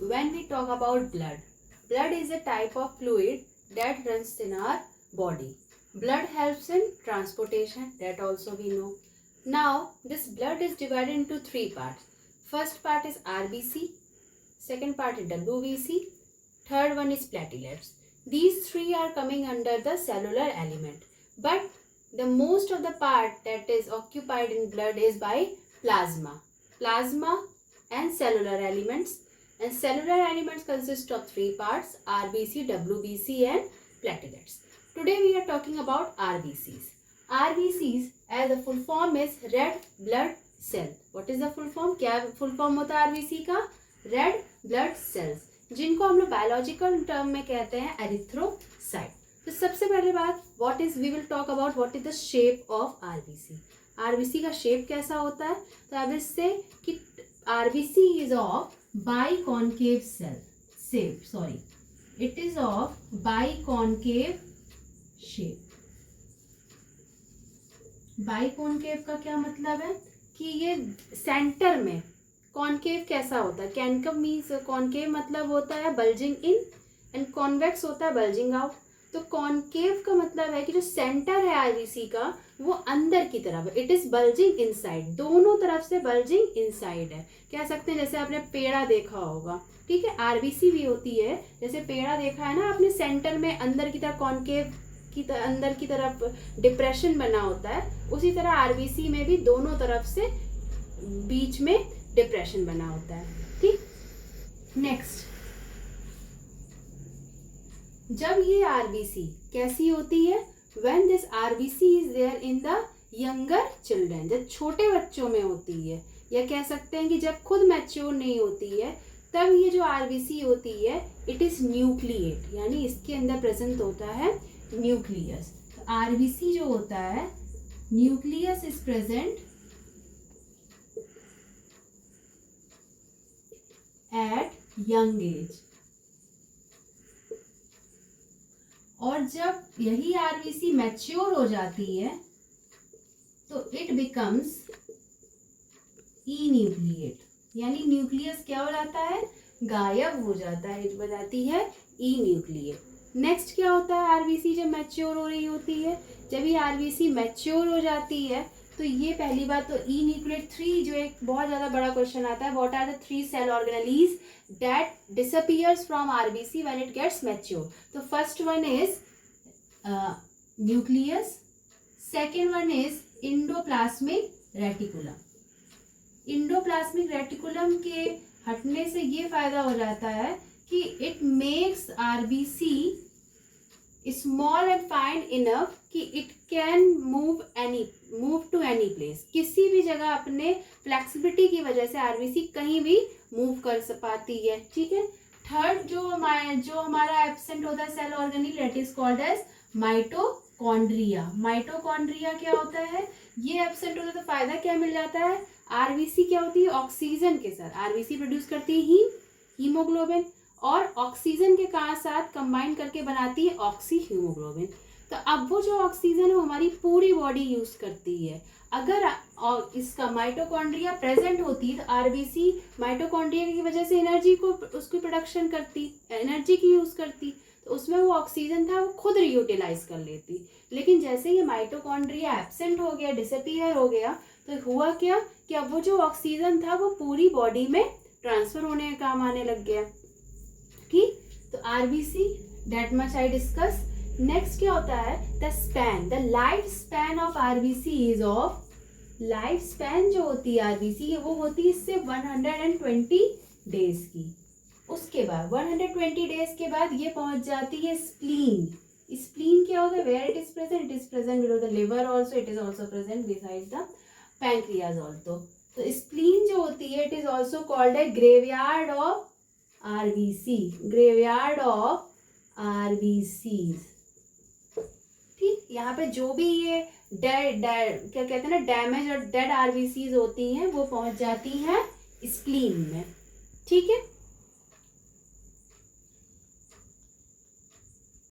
when we talk about blood, blood is a type of fluid that runs in our body. Blood helps in transportation, that also we know. Now, this blood is divided into three parts. First part is RBC, second part is WBC, third one is platelets. These three are coming under the cellular element. But the most of the part that is occupied in blood is by plasma. Plasma and cellular elements. And cellular elements consist of three parts: RBC, WBC and platelets. Today we are talking about RBCs. RBCs as a full form is red blood cell. What is the full form? क्या full form होता है RBC का? Red blood cells, जिनको हम लोग biological term में कहते हैं एरिथ्रोसाइट. तो सबसे पहले बात, what is we will talk about what is the shape of RBC. RBC का शेप कैसा होता है? तो अब इससे कि RBC is of biconcave shape. It is of biconcave shape. Biconcave का क्या मतलब है कि ये सेंटर में कॉन्केव कैसा होता है? कॉन्केव मीन्स कॉन्केव मतलब होता है बल्जिंग इन एंड कॉन्वेक्स होता है बल्जिंग आउट. तो कॉन्केव का मतलब है कि जो सेंटर है आरबीसी का वो अंदर की तरफ है. It is bulging inside. दोनों तरफ से बल्जिंग इनसाइड है. कह सकते हैं जैसे आपने पेड़ा देखा होगा, ठीक है, आरबीसी भी होती है. जैसे पेड़ा देखा है ना आपने, सेंटर में अंदर की तरफ कॉन्केव की अंदर की तरफ डिप्रेशन बना होता है, उसी तरह आरबीसी में भी दोनों तरफ से बीच में डिप्रेशन बना होता है. ठीक. नेक्स्ट, जब ये आरबीसी कैसी होती है? When this RBC is there in the younger children, जब छोटे बच्चों में होती है, या कह सकते हैं कि जब खुद मैच्योर नहीं होती है, तब ये जो आरबीसी होती है इट इज न्यूक्लिएट, यानी इसके अंदर प्रेजेंट होता है न्यूक्लियस. तो आरबीसी जो होता है, nucleus is present at young age. और जब यही आरबीसी मैच्योर हो जाती है तो इट बिकम्स ई न्यूक्लिएट, यानी न्यूक्लियस क्या हो जाता है? गायब हो जाता है. इट बनाती है ई न्यूक्लिएट. नेक्स्ट क्या होता है आरबीसी जब मैच्योर हो रही होती है? जब ये आरबीसी मैच्योर हो जाती है तो ये पहली बात तो ई न्यूक्लिएट 3, जो एक बहुत ज़्यादा बड़ा क्वेश्चन आता है, what are the 3 cell organelles that disappears from RBC when it gets mature. तो first one is nucleus, second one is endoplasmic reticulum. Endoplasmic reticulum के हटने से ये फायदा हो जाता है कि it makes RBC small and fine enough कि it can move to any place. किसी भी जगह अपने फ्लेक्सिबिलिटी की वजह से आरबीसी कहीं भी मूव कर पाती है. ठीक है. थर्ड जो हमारा एब्सेंट होता है cell organelle, it is called as mitochondria. Mitochondria क्या होता है? ये एब्सेंट होता है तो फायदा क्या मिल जाता है? आरबीसी क्या होती है? ऑक्सीजन के साथ आरबीसी प्रोड्यूस करती है हीमोग्लोबिन, और ऑक्सीजन के साथ कंबाइन करके बनाती है ऑक्सी हीमोग्लोबिन. तो अब वो जो ऑक्सीजन है वो हमारी पूरी बॉडी यूज करती है. अगर इसका माइटोकॉन्ड्रिया प्रेजेंट होती तो आरबीसी माइटोकॉन्ड्रिया की वजह से एनर्जी को उसकी प्रोडक्शन करती, एनर्जी की यूज करती, तो उसमें वो ऑक्सीजन था वो खुद रीयूटिलाइज कर लेती. लेकिन जैसे ये माइटोकॉन्ड्रिया एब्सेंट हो गया, डिसअपियर हो गया, तो हुआ क्या कि अब वो जो ऑक्सीजन था वो पूरी बॉडी में ट्रांसफर होने का काम आने लग गया. ठीक. तो RBC that much I discuss. Next क्या होता है? The span, the life span of RBC is of, life span जो होती है आरबीसी वो होती है इससे 120 डेज की. उसके बाद 120 डेज के बाद ये पहुंच जाती है स्प्लीन. स्प्लीन क्या होता है? Where it is present? It is present below the liver also. It is also present beside the pancreas also. तो स्प्लीन जो होती है it is also called a graveyard of RBC. Graveyard of RBCs. ठीक. यहाँ पे जो भी ये क्या कहते हैं ना, डैमेज और डेड आरबीसीज होती हैं वो पहुंच जाती हैं स्प्लीन में. ठीक है.